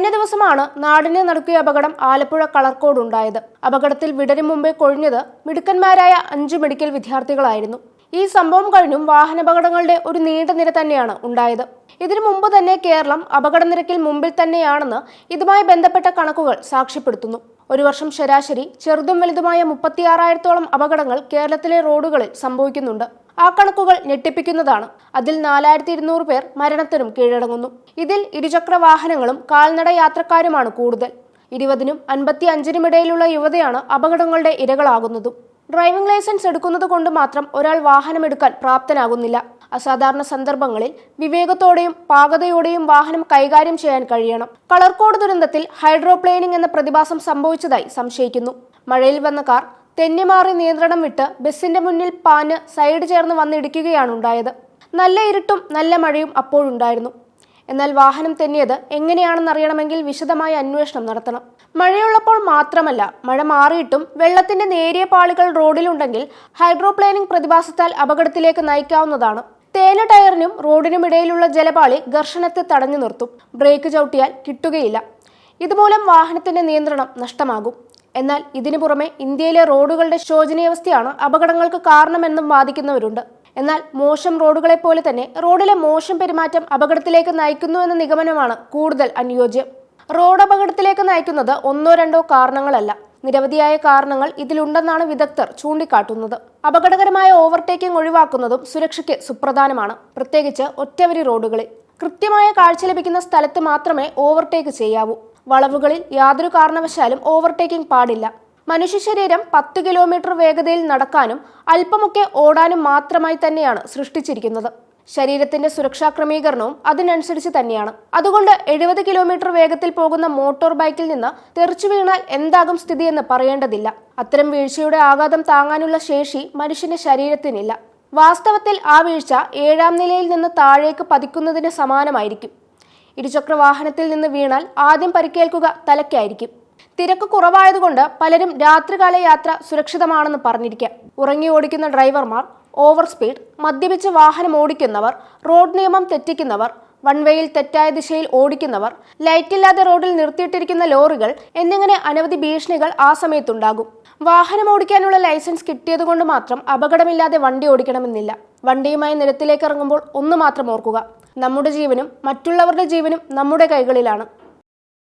കഴിഞ്ഞ ദിവസമാണ് നാടിനെ നടുക്കിയ അപകടം ആലപ്പുഴ കളർക്കോട് ഉണ്ടായത്. അപകടത്തിൽ വിടരും മുമ്പേ കൊഴിഞ്ഞത് മിടുക്കന്മാരായ 5 മെഡിക്കൽ വിദ്യാർത്ഥികളായിരുന്നു. ഈ സംഭവം കഴിഞ്ഞും വാഹനാപകടങ്ങളുടെ ഒരു നീണ്ട നിര തന്നെയാണ് ഉണ്ടായത്. ഇതിനു മുമ്പ് തന്നെ കേരളം അപകടനിരക്കിൽ മുമ്പിൽ തന്നെയാണെന്ന് ഇതുമായി ബന്ധപ്പെട്ട കണക്കുകൾ സാക്ഷ്യപ്പെടുത്തുന്നു. ഒരു വർഷം ശരാശരി ചെറുതും വലുതുമായ 36,000-ഓളം അപകടങ്ങൾ കേരളത്തിലെ റോഡുകളിൽ സംഭവിക്കുന്നുണ്ട്. ആ കണക്കുകൾ ഞെട്ടിപ്പിക്കുന്നതാണ്. അതിൽ 4,200 പേർ മരണത്തിനും കീഴടങ്ങുന്നു. ഇതിൽ ഇരുചക്ര വാഹനങ്ങളും കാൽനട യാത്രക്കാരുമാണ് കൂടുതൽ. 20-നും 55-നും ഇടയിലുള്ള യുവതയാണ് അപകടങ്ങളുടെ ഇരകളാകുന്നതും. ഡ്രൈവിംഗ് ലൈസൻസ് എടുക്കുന്നത് കൊണ്ട് മാത്രം ഒരാൾ വാഹനമെടുക്കാൻ പ്രാപ്തനാകുന്നില്ല. അസാധാരണ സന്ദർഭങ്ങളിൽ വിവേകത്തോടെയും പാകതയോടെയും വാഹനം കൈകാര്യം ചെയ്യാൻ കഴിയണം. കളർക്കോട് ദുരന്തത്തിൽ ഹൈഡ്രോപ്ലെയിനിംഗ് എന്ന പ്രതിഭാസം സംഭവിച്ചതായി സംശയിക്കുന്നു. മഴയിൽ വന്ന കാർ തെന്നിമാറി നിയന്ത്രണം വിട്ട് ബസിന്റെ മുന്നിൽ പാഞ്ഞ് സൈഡ് ചേർന്ന് വന്നിടിക്കുകയാണ് ഉണ്ടായത്. നല്ല ഇരുട്ടും നല്ല മഴയും അപ്പോഴുണ്ടായിരുന്നു. എന്നാൽ വാഹനം തെന്നിയത് എങ്ങനെയാണെന്നറിയണമെങ്കിൽ വിശദമായ അന്വേഷണം നടത്തണം. മഴയുള്ളപ്പോൾ മാത്രമല്ല, മഴ മാറിയിട്ടും വെള്ളത്തിന്റെ നേരിയ പാളികൾ റോഡിലുണ്ടെങ്കിൽ ഹൈഡ്രോപ്ലെയിനിംഗ് പ്രതിഭാസത്താൽ അപകടത്തിലേക്ക് നയിക്കാവുന്നതാണ്. തേഞ്ഞ ടയറിനും റോഡിനുമിടയിലുള്ള ജലപാളി ഘർഷണത്തെ തടഞ്ഞു നിർത്തും. ബ്രേക്ക് ചവിട്ടിയാൽ കിട്ടുകയില്ല. ഇതുമൂലം വാഹനത്തിന്റെ നിയന്ത്രണം നഷ്ടമാകും. എന്നാൽ ഇതിനു പുറമെ ഇന്ത്യയിലെ റോഡുകളുടെ ശോചനീയാവസ്ഥയാണ് അപകടങ്ങൾക്ക് കാരണമെന്നും വാദിക്കുന്നവരുണ്ട്. എന്നാൽ മോശം റോഡുകളെ പോലെ തന്നെ റോഡിലെ മോശം പെരുമാറ്റം അപകടത്തിലേക്ക് നയിക്കുന്നു എന്ന നിഗമനമാണ് കൂടുതൽ അനുയോജ്യം. റോഡ് അപകടത്തിലേക്ക് നയിക്കുന്നത് 1-2 കാരണങ്ങളല്ല, നിരവധിയായ കാരണങ്ങൾ ഇതിലുണ്ടെന്നാണ് വിദഗ്ധർ ചൂണ്ടിക്കാട്ടുന്നത്. അപകടകരമായ ഓവർടേക്കിംഗ് ഒഴിവാക്കുന്നതും സുരക്ഷയ്ക്ക് സുപ്രധാനമാണ്, പ്രത്യേകിച്ച് ഒറ്റവരി റോഡുകളിൽ. കൃത്യമായ കാഴ്ച ലഭിക്കുന്ന സ്ഥലത്ത് മാത്രമേ ഓവർടേക്ക് ചെയ്യാവൂ. വളവുകളിൽ യാതൊരു കാരണവശാലും ഓവർടേക്കിംഗ് പാടില്ല. മനുഷ്യ ശരീരം 10 കിലോമീറ്റർ വേഗതയിൽ നടക്കാനും അല്പമൊക്കെ ഓടാനും മാത്രമായി തന്നെയാണ് സൃഷ്ടിച്ചിരിക്കുന്നത്. ശരീരത്തിന്റെ സുരക്ഷാ ക്രമീകരണവും അതിനനുസരിച്ച് തന്നെയാണ്. അതുകൊണ്ട് 70 കിലോമീറ്റർ വേഗത്തിൽ പോകുന്ന മോട്ടോർ ബൈക്കിൽ നിന്ന് തെറിച്ചു വീണാൽ എന്താകും സ്ഥിതിയെന്ന് പറയേണ്ടതില്ല. അത്തരം വീഴ്ചയുടെ ആഘാതം താങ്ങാനുള്ള ശേഷി മനുഷ്യന്റെ ശരീരത്തിനില്ല. വാസ്തവത്തിൽ ആ വീഴ്ച 7ാം നിലയിൽ നിന്ന് താഴേക്ക് പതിക്കുന്നതിന് സമാനമായിരിക്കും. ഇരുചക്ര വാഹനത്തിൽ നിന്ന് വീണാൽ ആദ്യം പരിക്കേൽക്കുക തലയ്ക്കായിരിക്കും. തിരക്ക് കുറവായതുകൊണ്ട് പലരും രാത്രികാല യാത്ര സുരക്ഷിതമാണെന്ന് പറഞ്ഞിരിക്കാം. ഉറങ്ങി ഓടിക്കുന്ന ഡ്രൈവർമാർ, ഓവർ സ്പീഡ്, മദ്യപിച്ച് വാഹനം ഓടിക്കുന്നവർ, റോഡ് നിയമം തെറ്റിക്കുന്നവർ, വൺവേയിൽ തെറ്റായ ദിശയിൽ ഓടിക്കുന്നവർ, ലൈറ്റില്ലാതെ റോഡിൽ നിർത്തിയിട്ടിരിക്കുന്ന ലോറികൾ എന്നിങ്ങനെ അനവധി ഭീഷണികൾ ആ സമയത്തുണ്ടാകും. വാഹനം ഓടിക്കാനുള്ള ലൈസൻസ് കിട്ടിയതുകൊണ്ട് മാത്രം അപകടമില്ലാതെ വണ്ടി ഓടിക്കണമെന്നില്ല. വണ്ടിയുമായി നിരത്തിലേക്ക് ഇറങ്ങുമ്പോൾ ഒന്ന് മാത്രം ഓർക്കുക, നമ്മുടെ ജീവനും മറ്റുള്ളവരുടെ ജീവനും നമ്മുടെ കൈകളിലാണ്.